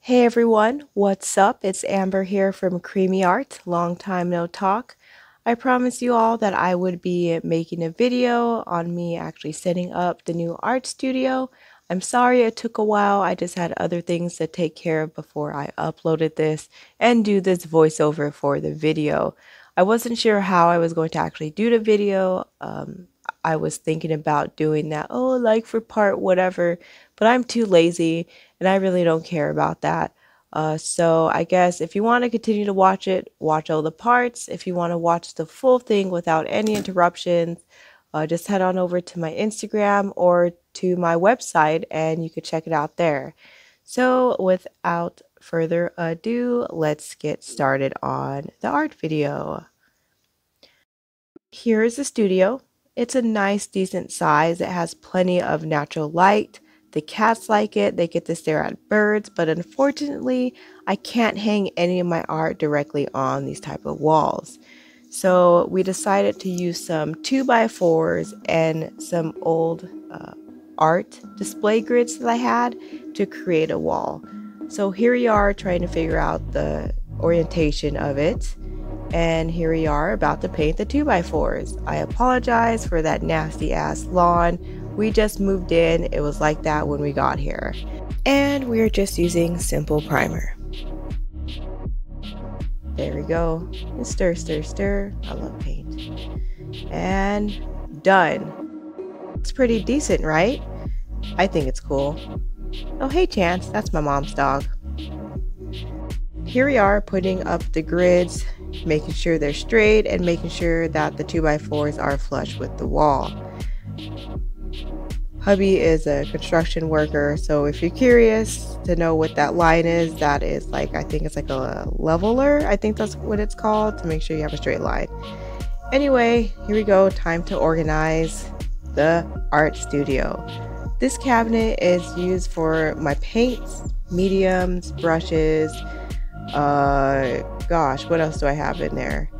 Hey everyone, what's up? It's Amber here from Creamii Art. Long time no talk. I promised you all that I would be making a video on me actually setting up the new art studio. I'm sorry it took a while. I just had other things to take care of before I uploaded this and do this voiceover for the video. I wasn't sure how I was going to actually do the video. I was thinking about doing that, like for part whatever, but I'm too lazy and I really don't care about that. So I guess if you want to continue to watch it, watch all the parts. If you want to watch the full thing without any interruptions, just head on over to my Instagram or to my website and you could check it out there. So without further ado, let's get started on the art video. Here is the studio. It's a nice, decent size. It has plenty of natural light. The cats like it. They get to stare at birds, but unfortunately, I can't hang any of my art directly on these type of walls. So we decided to use some 2x4s and some old art display grids that I had to create a wall. So here we are trying to figure out the orientation of it. And here we are about to paint the 2x4s. I apologize for that nasty ass lawn. We just moved in. It was like that when we got here. And we're just using simple primer. There we go. And stir, stir, stir. I love paint. And done. It's pretty decent, right? I think it's cool. Oh, hey Chance. That's my mom's dog. Here we are putting up the grids, making sure they're straight and making sure that the 2x4s are flush with the wall. Hubby is a construction worker, so if you're curious to know what that line is, that is like, I think it's like a leveler. I think that's what it's called, to make sure you have a straight line. Anyway, here we go. Time to organize the art studio. This cabinet is used for my paints, mediums, brushes. Gosh, what else do I have in there?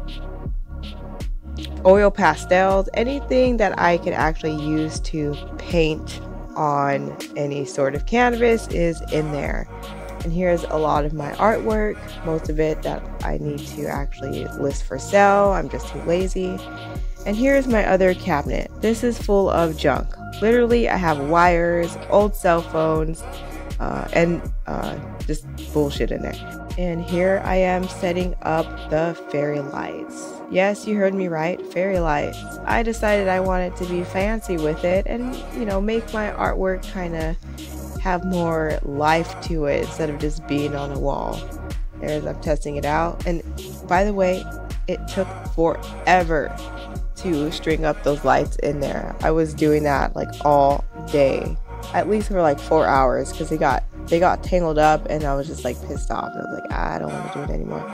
Oil pastels, anything that I can actually use to paint on any sort of canvas is in there. And here's a lot of my artwork, most of it that I need to actually list for sale. I'm just too lazy. And here's my other cabinet. This is full of junk. Literally, I have wires, old cell phones, and just bullshit in there. And here I am setting up the fairy lights. Yes, you heard me right, fairy lights. I decided I wanted to be fancy with it and, you know, make my artwork kind of have more life to it instead of just being on a wall. There's, I'm testing it out. And by the way, it took forever to string up those lights in there. I was doing that like all day, at least for like 4 hours, because they got tangled up and I was just like pissed off. I was like, I don't want to do it anymore.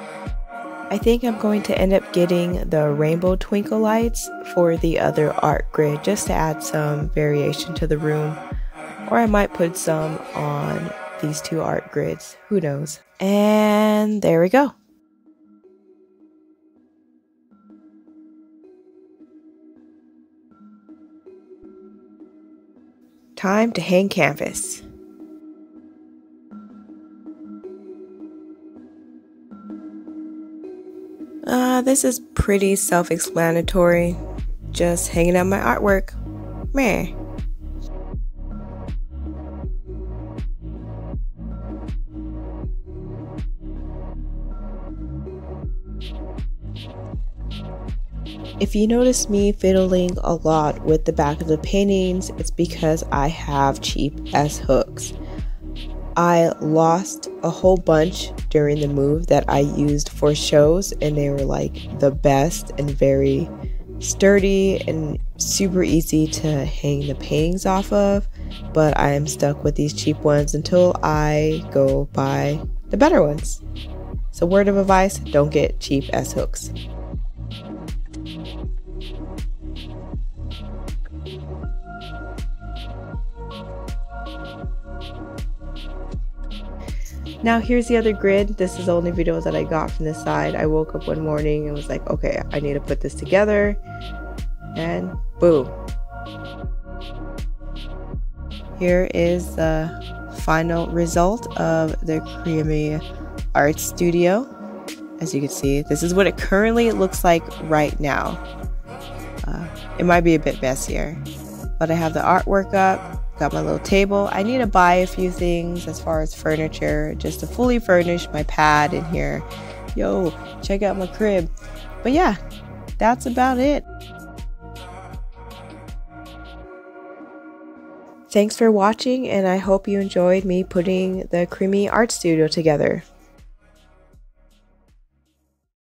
I think I'm going to end up getting the rainbow twinkle lights for the other art grid just to add some variation to the room. Or I might put some on these two art grids. Who knows? And there we go. Time to hang canvas. This is pretty self-explanatory. Just hanging out my artwork. Meh. If you notice me fiddling a lot with the back of the paintings, it's because I have cheap S hooks. I lost a whole bunch during the move that I used for shows, and they were like the best and very sturdy and super easy to hang the paintings off of, but I am stuck with these cheap ones until I go buy the better ones. So word of advice, don't get cheap S hooks. Now here's the other grid. This is the only videos that I got from this side. I woke up one morning and was like, okay, I need to put this together. And boom. Here is the final result of the Creamii art studio. As you can see, this is what it currently looks like right now. It might be a bit messier, but I have the artwork up, got my little table. I need to buy a few things as far as furniture just to fully furnish my pad in here. Yo, check out my crib. But yeah, that's about it. Thanks for watching, and I hope you enjoyed me putting the Creamii art studio together.